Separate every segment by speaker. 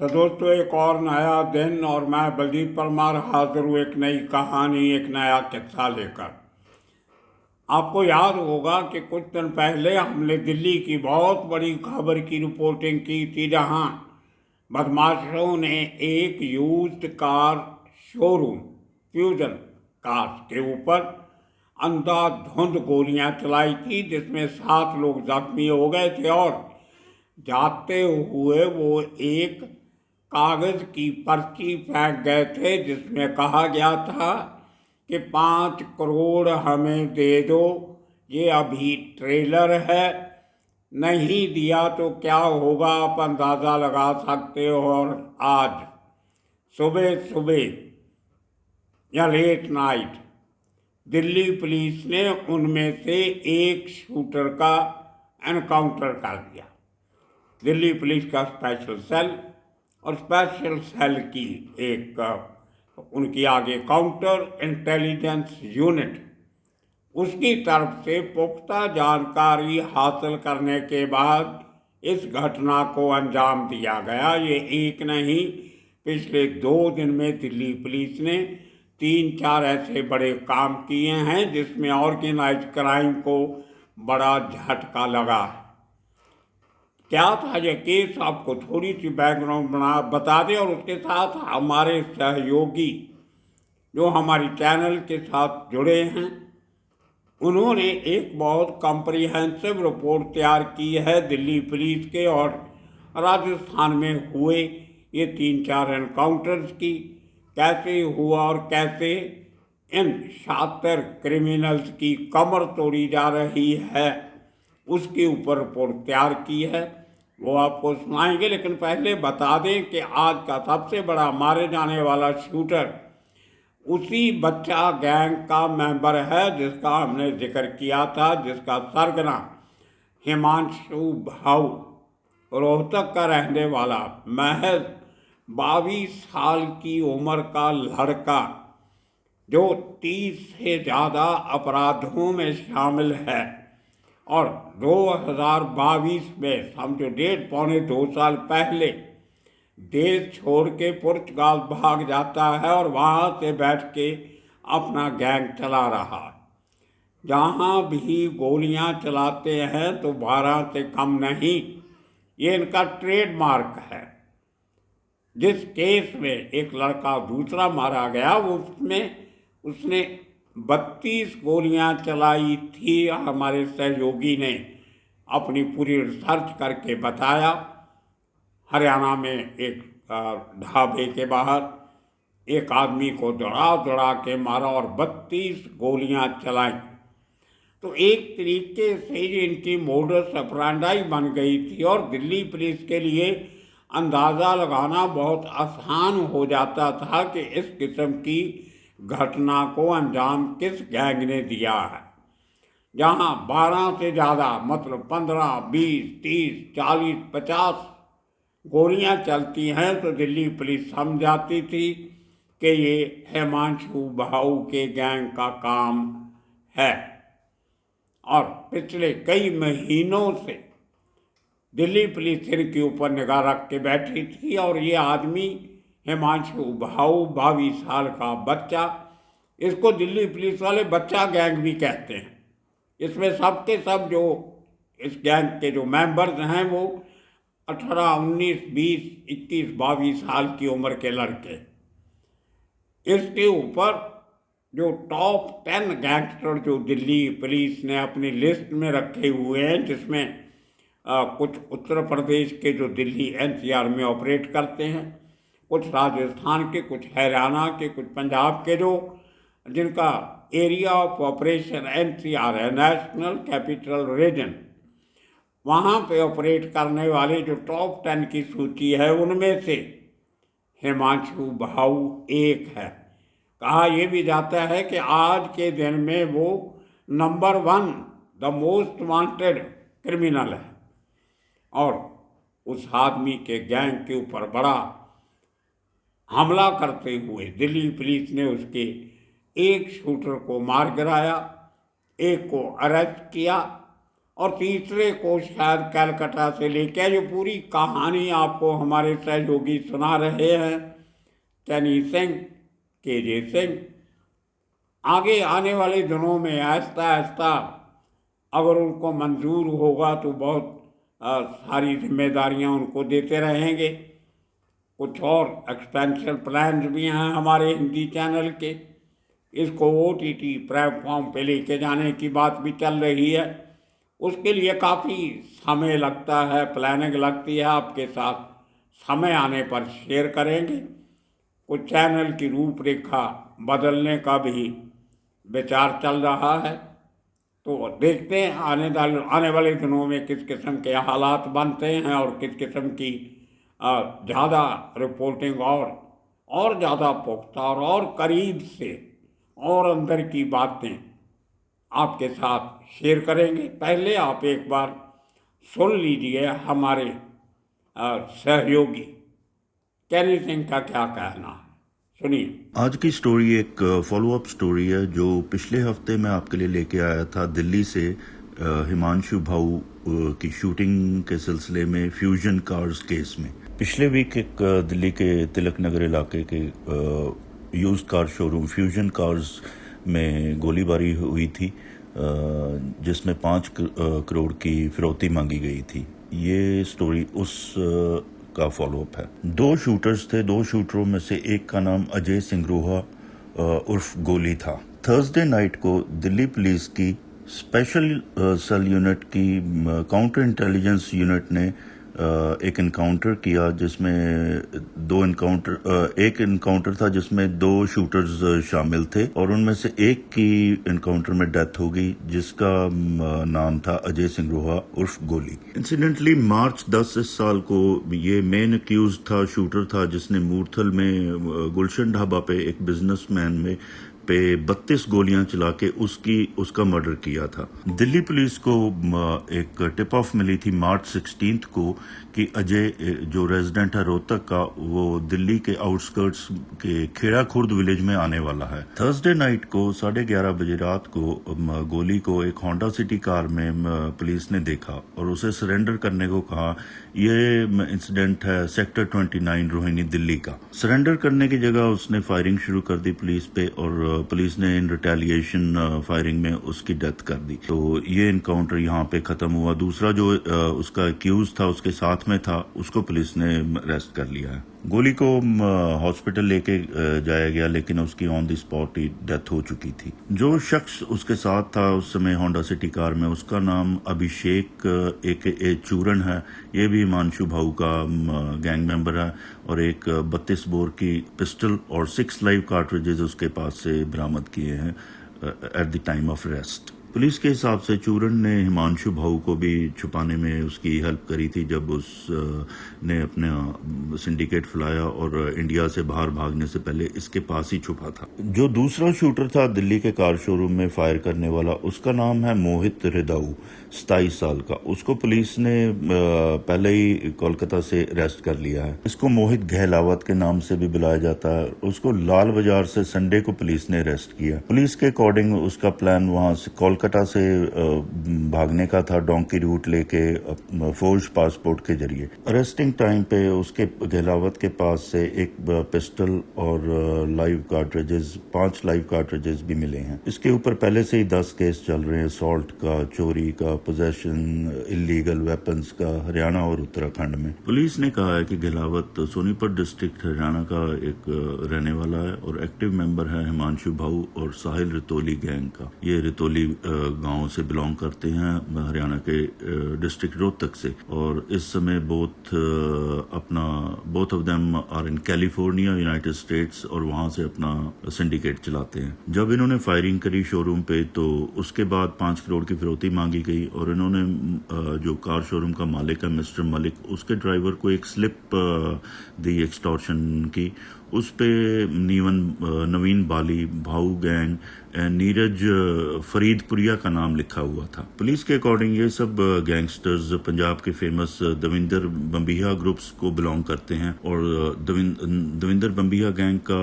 Speaker 1: तो दोस्तों, एक और नया दिन और मैं बलजीत परमार हाजिर हूँ एक नई कहानी, एक नया किस्सा लेकर। आपको याद होगा कि कुछ दिन पहले हमने दिल्ली की बहुत बड़ी खबर की रिपोर्टिंग की थी, जहाँ बदमाशों ने एक used car showroom fusion cars के ऊपर अंधाधुंध गोलियां चलाई थी, जिसमें 7 लोग जख्मी हो गए थे। और जाते हुए वो एक कागज की पर्ची फेंक गए थे, जिसमें कहा गया था कि 5 करोड़ हमें दे दो, ये अभी ट्रेलर है, नहीं दिया तो क्या होगा आप अंदाज़ा लगा सकते हो। और आज सुबह सुबह या लेट नाइट दिल्ली पुलिस ने उनमें से एक शूटर का एनकाउंटर कर दिया। दिल्ली पुलिस का स्पेशल सेल और स्पेशल सेल की एक उनकी आगे काउंटर इंटेलिजेंस यूनिट, उसकी तरफ से पुख्ता जानकारी हासिल करने के बाद इस घटना को अंजाम दिया गया। ये एक नहीं, पिछले 2 दिन में दिल्ली पुलिस ने 3-4 ऐसे बड़े काम किए हैं जिसमें ऑर्गेनाइज क्राइम को बड़ा झटका लगा है। क्या था ये केस, आपको थोड़ी सी बैकग्राउंड बता दें, और उसके साथ हमारे सहयोगी जो हमारी चैनल के साथ जुड़े हैं, उन्होंने एक बहुत कॉम्प्रिहेंसिव रिपोर्ट तैयार की है दिल्ली पुलिस के और राजस्थान में हुए ये 3-4 एनकाउंटर्स की, कैसे हुआ और कैसे इन शातिर क्रिमिनल्स की कमर तोड़ी जा रही है, उसके ऊपर रिपोर्ट तैयार की है। वो आपको सुनाएंगे, लेकिन पहले बता दें कि आज का सबसे बड़ा मारे जाने वाला शूटर उसी बच्चा गैंग का मेंबर है जिसका हमने जिक्र किया था, जिसका सरगना हिमांशु भाऊ, रोहतक का रहने वाला महज 22 साल की उम्र का लड़का, जो 30 से ज़्यादा अपराधों में शामिल है और 2022 में समझो 1.5-2 साल पहले देश छोड़ के पुर्तगाल भाग जाता है और वहाँ से बैठ के अपना गैंग चला रहा है। जहाँ भी गोलियाँ चलाते हैं तो 12 से कम नहीं, ये इनका ट्रेडमार्क है। जिस केस में एक लड़का दूसरा मारा गया, उसमें उसने 32 गोलियाँ चलाई थी। हमारे सहयोगी ने अपनी पूरी रिसर्च करके बताया। हरियाणा में एक ढाबे के बाहर एक आदमी को दौड़ा के मारा और 32 गोलियां चलाई। तो एक तरीके से इनकी मोडस ऑपरेंडी बन गई थी और दिल्ली पुलिस के लिए अंदाज़ा लगाना बहुत आसान हो जाता था कि इस किस्म की घटना को अंजाम किस गैंग ने दिया है। जहां 12 से ज़्यादा, मतलब 15, 20, 30, 40, 50 गोलियां चलती हैं तो दिल्ली पुलिस समझ जाती थी कि ये हिमांशु भाऊ के गैंग का काम है। और पिछले कई महीनों से दिल्ली पुलिस इनके ऊपर निगाह रख के बैठी थी और ये आदमी हिमांशु भाऊ, 22 साल का बच्चा, इसको दिल्ली पुलिस वाले बच्चा गैंग भी कहते हैं। इसमें सबके सब जो इस गैंग के जो मेंबर्स हैं वो 18, 19, 20, 21, 22 साल की उम्र के लड़के। इसके ऊपर जो टॉप 10 गैंगस्टर जो दिल्ली पुलिस ने अपनी लिस्ट में रखे हुए हैं, जिसमें कुछ उत्तर प्रदेश के जो दिल्ली एनसीआर में ऑपरेट करते हैं, कुछ राजस्थान के, कुछ हरियाणा के, कुछ पंजाब के, जो जिनका एरिया ऑफ ऑपरेशन एनसीआर है, नेशनल कैपिटल रीजन, वहाँ पे ऑपरेट करने वाले जो टॉप 10 की सूची है, उनमें से हिमांशु भाऊ एक है। कहा यह भी जाता है कि आज के दिन में वो number 1 the most wanted criminal है। और उस आदमी के गैंग के ऊपर बड़ा हमला करते हुए दिल्ली पुलिस ने उसके एक शूटर को मार गिराया, एक को अरेस्ट किया और तीसरे को शायद कलकत्ता से लेके, जो पूरी कहानी आपको हमारे सहयोगी सुना रहे हैं, कैनी सिंह, केजे सिंह। आगे आने वाले दिनों में आहिस्ता आहिस्ता अगर उनको मंजूर होगा तो बहुत सारी जिम्मेदारियां उनको देते रहेंगे। कुछ और एक्सपेंशन प्लान्स भी हैं हमारे हिंदी चैनल के। इसको OTT प्लेटफॉर्म पे लेके जाने की बात भी चल रही है। उसके लिए काफ़ी समय लगता है, प्लानिंग लगती है। आपके साथ समय आने पर शेयर करेंगे। कुछ चैनल की रूपरेखा बदलने का भी विचार चल रहा है, तो देखते हैं आने वाले दिनों में किस किस्म के हालात बनते हैं और किस किस्म की ज़्यादा रिपोर्टिंग और ज़्यादा पुख्ता और करीब से और अंदर की बातें आपके साथ शेयर करेंगे। पहले आप एक बार सुन लीजिए हमारे सहयोगी कैनी सिंह का क्या कहना है, सुनिए।
Speaker 2: आज की स्टोरी एक फॉलो अप स्टोरी है जो पिछले हफ्ते मैं आपके लिए लेके आया था दिल्ली से हिमांशु भाऊ की शूटिंग के सिलसिले में फ्यूजन कार्स केस में। पिछले वीक एक दिल्ली के तिलक नगर इलाके के used car showroom fusion cars में गोलीबारी हुई थी, जिसमें 5 करोड़ की फिरौती मांगी गई थी। ये स्टोरी उस का फॉलोअप है। 2 शूटर्स थे। 2 शूटरों में से एक का नाम अजय सिंगरोहा उर्फ गोली था। थर्सडे नाइट को दिल्ली पुलिस की स्पेशल सेल यूनिट की काउंटर इंटेलिजेंस यूनिट ने एक इनकाउंटर किया, जिसमें एक इनकाउंटर था जिसमें 2 शूटर्स शामिल थे और उनमें से एक की इनकाउंटर में डेथ हो गई, जिसका नाम था अजय सिंगरोहा उर्फ गोली। इंसिडेंटली मार्च 10 इस साल को ये मेन अक्यूज था, शूटर था, जिसने मूर्थल में गुलशन ढाबा पे एक बिजनेसमैन में पे 32 गोलियां चला के उसका मर्डर किया था। दिल्ली पुलिस को एक टिप ऑफ मिली थी मार्च 16 को कि अजय जो रेजिडेंट है रोहतक का, वो दिल्ली के आउटस्कर्ट्स के खेड़ा खुर्द विलेज में आने वाला है। थर्सडे नाइट को 11:30 बजे रात को गोली को एक होंडा सिटी कार में पुलिस ने देखा और उसे सरेंडर करने को कहा। ये इंसिडेंट है सेक्टर 29 रोहिणी दिल्ली का। सरेंडर करने की जगह उसने फायरिंग शुरू कर दी पुलिस पे और पुलिस ने इन रिटेलिएशन फायरिंग में उसकी डेथ कर दी। तो ये इनकाउंटर यहाँ पे खत्म हुआ। दूसरा जो उसका एक्यूज था उसके साथ में था, उसको पुलिस ने अरेस्ट कर लिया है। गोली को हॉस्पिटल लेके जाया गया, लेकिन उसकी on the spot he death हो चुकी थी। जो शख्स उसके साथ था उस समय होंडा सिटी कार में, उसका नाम अभिषेक AKA चूरन है। ये भी हिमांशु भाऊ का गैंग मेंबर है और एक 32 बोर की पिस्टल और 6 लाइव कार्ट्रिजेज उसके पास से बरामद किए हैं at the time of arrest. Police के हिसाब से चूरन ने हिमांशु भाऊ को भी छुपाने में उसकी हेल्प करी थी जब ने अपना सिंडिकेट फैलाया और इंडिया से बाहर भागने से पहले इसके पास ही छुपा था। जो दूसरा शूटर था दिल्ली के कार शोरूम में फायर करने वाला, उसका नाम है मोहित रिदाऊ, 27 साल का। उसको पुलिस ने पहले ही कोलकाता से अरेस्ट कर लिया है। इसको मोहित गहलावत के नाम से भी बुलाया जाता है। उसको लाल बाजार से संडे को पुलिस ने अरेस्ट किया। पुलिस के अकॉर्डिंग उसका प्लान वहां से कोलकाता से भागने का था, डोंकी रूट लेके फोर्ज पासपोर्ट के जरिए। अरेस्टिंग टाइम पे उसके गहलावत के पास से एक पिस्टल और 5 लाइव कार्ट्रिजेस भी मिले हैं। इसके ऊपर पहले से ही 10 केस चल रहे हैं, असॉल्ट का, चोरी का, पोजेशन इलीगल वेपन्स का, हरियाणा और उत्तराखंड में। पुलिस ने कहा है कि गहलावत सोनीपत डिस्ट्रिक्ट हरियाणा का एक रहने वाला है और एक्टिव मेंबर है हिमांशु भाऊ और साहिल रितोली गैंग का। ये रितोली गांव से बिलोंग करते हैं, हरियाणा के डिस्ट्रिक्ट रोहतक से, और इस समय both of them are in California, United States, और वहां से अपना सिंडिकेट चलाते हैं। जब इन्होंने फायरिंग करी शोरूम पे तो उसके बाद 5 करोड़ की फिरौती मांगी गई और इन्होंने जो कार शोरूम का मालिक है मिस्टर मलिक, उसके ड्राइवर को एक स्लिप दी एक्सटॉर्शन की उस पे नवीन बाली, भाऊ गैंग, नीरज फरीदपुरिया का नाम लिखा हुआ था। पुलिस के अकॉर्डिंग ये सब गैंगस्टर्स पंजाब के फेमस दविंदर बम्बिया ग्रुप्स को बिलोंग करते हैं और दविंदर बम्बिया गैंग का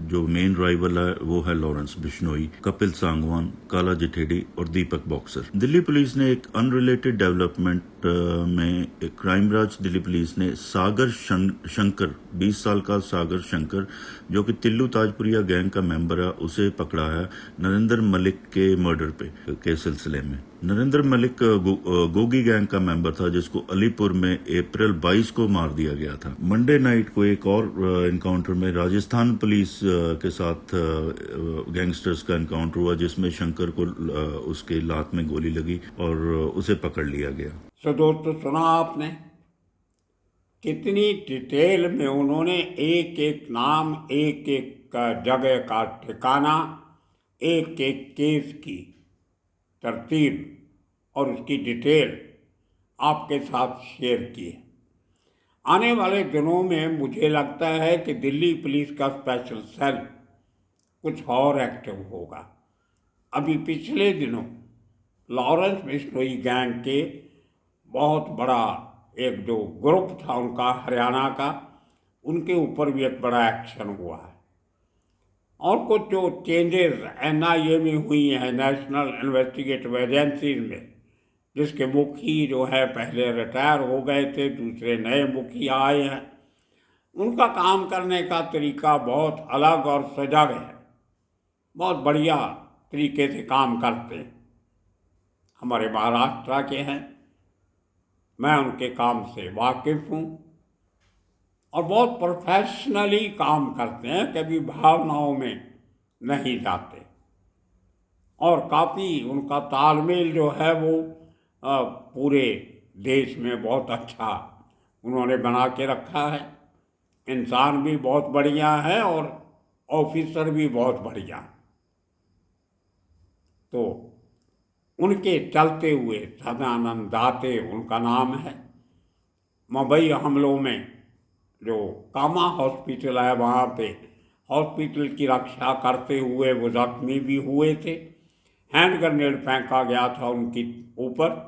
Speaker 2: जो मेन राइवल है वो है लॉरेंस बिश्नोई, कपिल सांगवान, काला जिठेडी और दीपक बॉक्सर। दिल्ली पुलिस ने एक अनरिलेटेड डेवलपमेंट में क्राइम ब्रांच दिल्ली पुलिस ने सागर शंकर, 20 साल का सागर शंकर जो कि तिल्लू ताजपुरिया गैंग का मेंबर है, उसे पकड़ा है नरेंद्र मलिक के मर्डर के सिलसिले में। नरेंद्र मलिक गोगी गैंग का मेंबर था जिसको अलीपुर में अप्रैल 22 को मार दिया गया था। मंडे नाइट को एक और एनकाउंटर में राजस्थान पुलिस के साथ गैंगस्टर्स का एनकाउंटर हुआ जिसमें शंकर को उसके लात में गोली लगी और उसे पकड़ लिया गया।
Speaker 1: तो दोस्तों सुना आपने कितनी डिटेल में उन्होंने एक एक नाम, एक एक जगह का ठिकाना, एक एक केस की तरतीब और उसकी डिटेल आपके साथ शेयर की है। आने वाले दिनों में मुझे लगता है कि दिल्ली पुलिस का स्पेशल सेल कुछ और एक्टिव होगा। अभी पिछले दिनों लॉरेंस बिश्नोई गैंग के बहुत बड़ा एक जो ग्रुप था उनका हरियाणा का, उनके ऊपर भी एक बड़ा एक्शन हुआ है। और कुछ जो चेंजेस NIA में हुई हैं, नेशनल इन्वेस्टिगेटिव एजेंसी में, जिसके मुखी जो है पहले रिटायर हो गए थे, दूसरे नए मुखी आए हैं, उनका काम करने का तरीका बहुत अलग और सजग है, बहुत बढ़िया तरीके से काम करते हैं। हमारे महाराष्ट्र के हैं, मैं उनके काम से वाकिफ़ हूँ और बहुत प्रोफेशनली काम करते हैं, कभी भावनाओं में नहीं जाते और काफ़ी उनका तालमेल जो है वो पूरे देश में बहुत अच्छा उन्होंने बना के रखा है। इंसान भी बहुत बढ़िया है और ऑफिसर भी बहुत बढ़िया। तो उनके चलते हुए सदानंद दाते उनका नाम है। मुंबई हमलों में जो कामा हॉस्पिटल है वहाँ पे हॉस्पिटल की रक्षा करते हुए वो जख्मी भी हुए थे। हैंड ग्रेनेड फेंका गया था उनकी ऊपर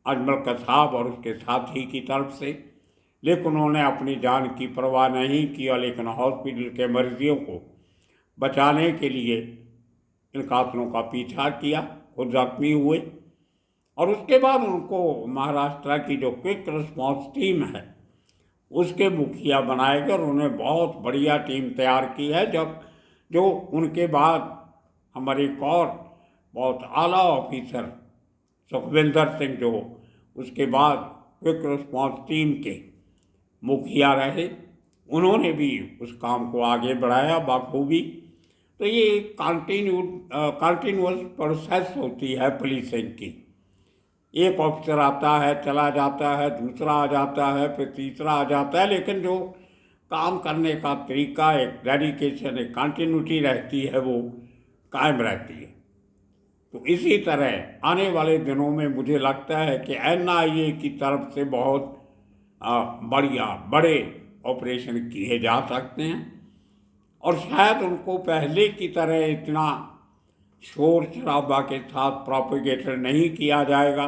Speaker 1: अजमल कसाब और उसके साथी की तरफ से, लेकिन उन्होंने अपनी जान की परवाह नहीं किया, लेकिन हॉस्पिटल के मरीजों को बचाने के लिए इन कातलों का पीछा किया, खुद जख्मी हुए और उसके बाद उनको महाराष्ट्र की जो क्विक रिस्पॉन्स टीम है उसके मुखिया बनाए गए और उन्हें बहुत बढ़िया टीम तैयार की है। जब जो उनके बाद हमारे एक और बहुत आला ऑफिसर सुखविंदर सिंह जो उसके बाद क्विक रिस्पॉन्स टीम के मुखिया रहे, उन्होंने भी उस काम को आगे बढ़ाया बखूबी। तो ये एक कंटिन्यूअस प्रोसेस होती है पुलिसिंग की। एक ऑफिसर आता है, चला जाता है, दूसरा आ जाता है, फिर तीसरा आ जाता है, लेकिन जो काम करने का तरीका, एक डेडिकेशन, एक कंटिन्यूटी रहती है वो कायम रहती है। तो इसी तरह आने वाले दिनों में मुझे लगता है कि NIA की तरफ से बहुत बढ़िया बड़े ऑपरेशन किए जा सकते हैं और शायद उनको पहले की तरह इतना शोर शराबा के साथ प्रोपेगेटर नहीं किया जाएगा,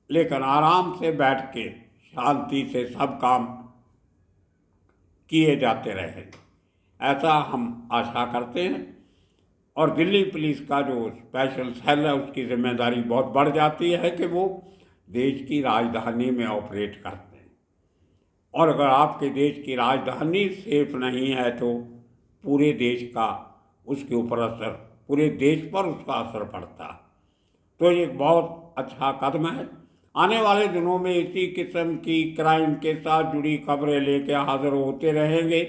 Speaker 1: लेकिन आराम से बैठ के शांति से सब काम किए जाते रहेंगे, ऐसा हम आशा करते हैं। और दिल्ली पुलिस का जो स्पेशल सेल है उसकी जिम्मेदारी बहुत बढ़ जाती है कि वो देश की राजधानी में ऑपरेट करते हैं और अगर आपके देश की राजधानी सेफ नहीं है तो पूरे देश का उसके ऊपर असर, पूरे देश पर उसका असर पड़ता है। तो ये एक बहुत अच्छा कदम है। आने वाले दिनों में इसी किस्म की क्राइम के साथ जुड़ी खबरें लेके हाजिर होते रहेंगे।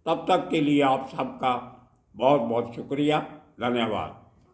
Speaker 1: तब तक के लिए आप सबका बहुत बहुत शुक्रिया, धन्यवाद।